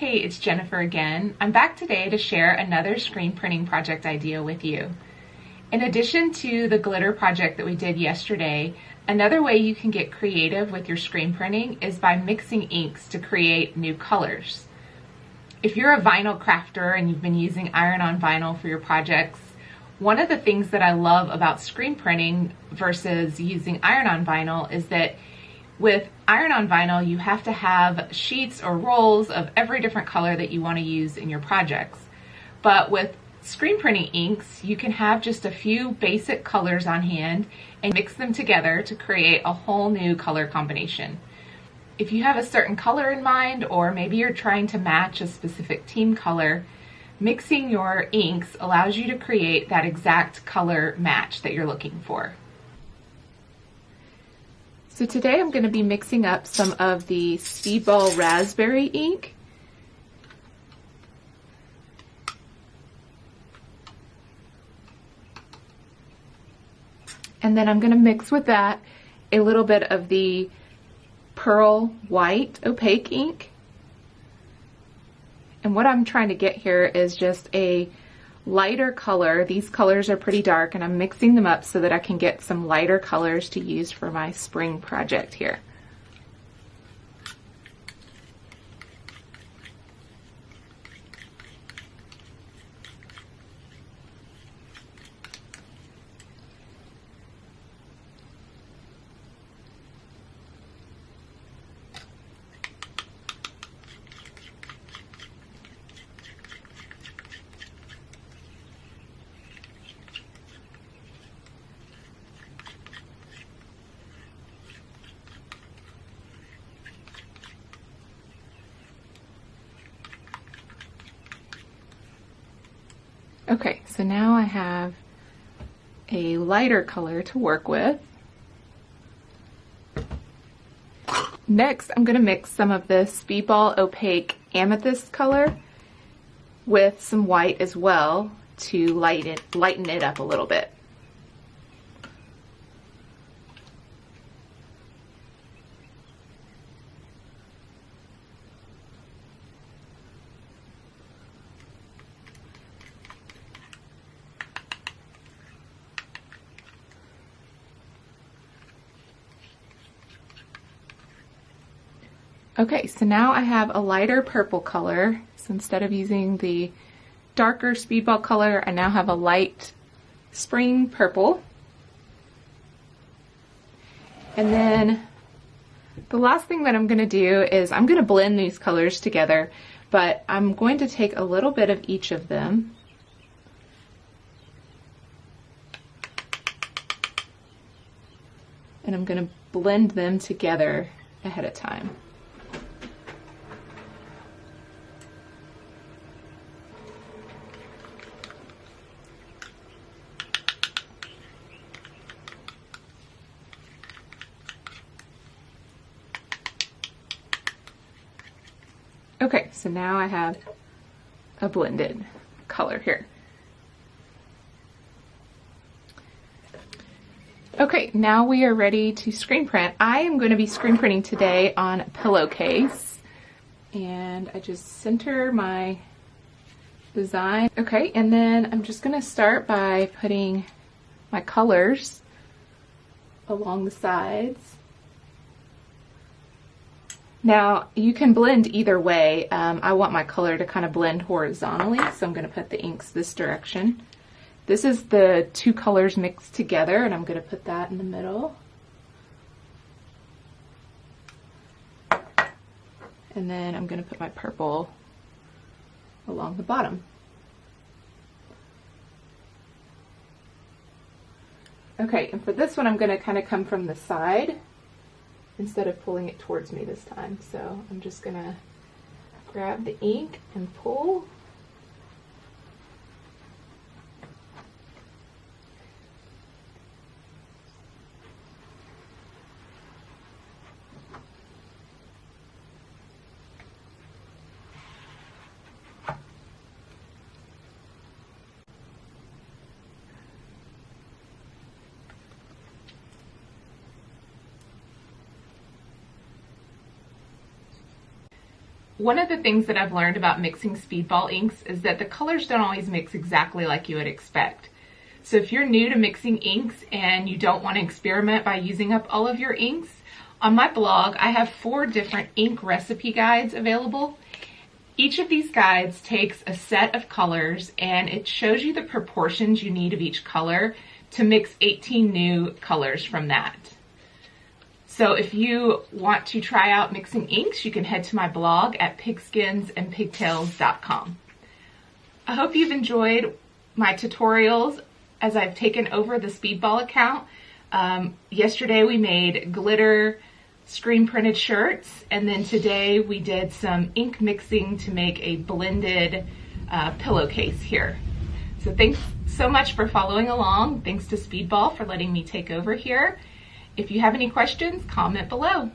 Hey, it's Jennifer again. I'm back today to share another screen printing project idea with you. In addition to the glitter project that we did yesterday, another way you can get creative with your screen printing is by mixing inks to create new colors. If you're a vinyl crafter and you've been using iron-on vinyl for your projects, one of the things that I love about screen printing versus using iron-on vinyl is that with iron-on vinyl, you have to have sheets or rolls of every different color that you want to use in your projects. But with screen printing inks, you can have just a few basic colors on hand and mix them together to create a whole new color combination. If you have a certain color in mind, or maybe you're trying to match a specific team color, mixing your inks allows you to create that exact color match that you're looking for. So today I'm going to be mixing up some of the Speedball Raspberry ink. And then I'm going to mix with that a little bit of the Pearl White opaque ink. And what I'm trying to get here is just a lighter color. These colors are pretty dark, and I'm mixing them up so that I can get some lighter colors to use for my spring project here. Okay, so now I have a lighter color to work with. Next, I'm going to mix some of this Speedball Opaque Amethyst color with some white as well to lighten it up a little bit. Okay, so now I have a lighter purple color. So instead of using the darker Speedball color, I now have a light spring purple. And then the last thing that I'm going to do is I'm going to blend these colors together, but I'm going to take a little bit of each of them. And I'm going to blend them together ahead of time. Okay, so now I have a blended color here. Okay, now we are ready to screen print. I am going to be screen printing today on a pillowcase, and I just center my design. Okay, and then I'm just going to start by putting my colors along the sides. Now, you can blend either way. I want my color to kind of blend horizontally, so I'm going to put the inks this direction. This is the two colors mixed together, and I'm going to put that in the middle. And then I'm going to put my purple along the bottom. Okay, and for this one, I'm going to kind of come from the side instead of pulling it towards me this time. So I'm just going to grab the ink and pull. One of the things that I've learned about mixing speedball inks is that the colors don't always mix exactly like you would expect. So if you're new to mixing inks and you don't want to experiment by using up all of your inks, on my blog I have 4 different ink recipe guides available. Each of these guides takes a set of colors and it shows you the proportions you need of each color to mix 18 new colors from that. So if you want to try out mixing inks, you can head to my blog at pigskinsandpigtails.com. I hope you've enjoyed my tutorials as I've taken over the Speedball account. Yesterday we made glitter screen printed shirts, and then today we did some ink mixing to make a blended pillowcase here. So thanks so much for following along. Thanks to Speedball for letting me take over here. If you have any questions, comment below.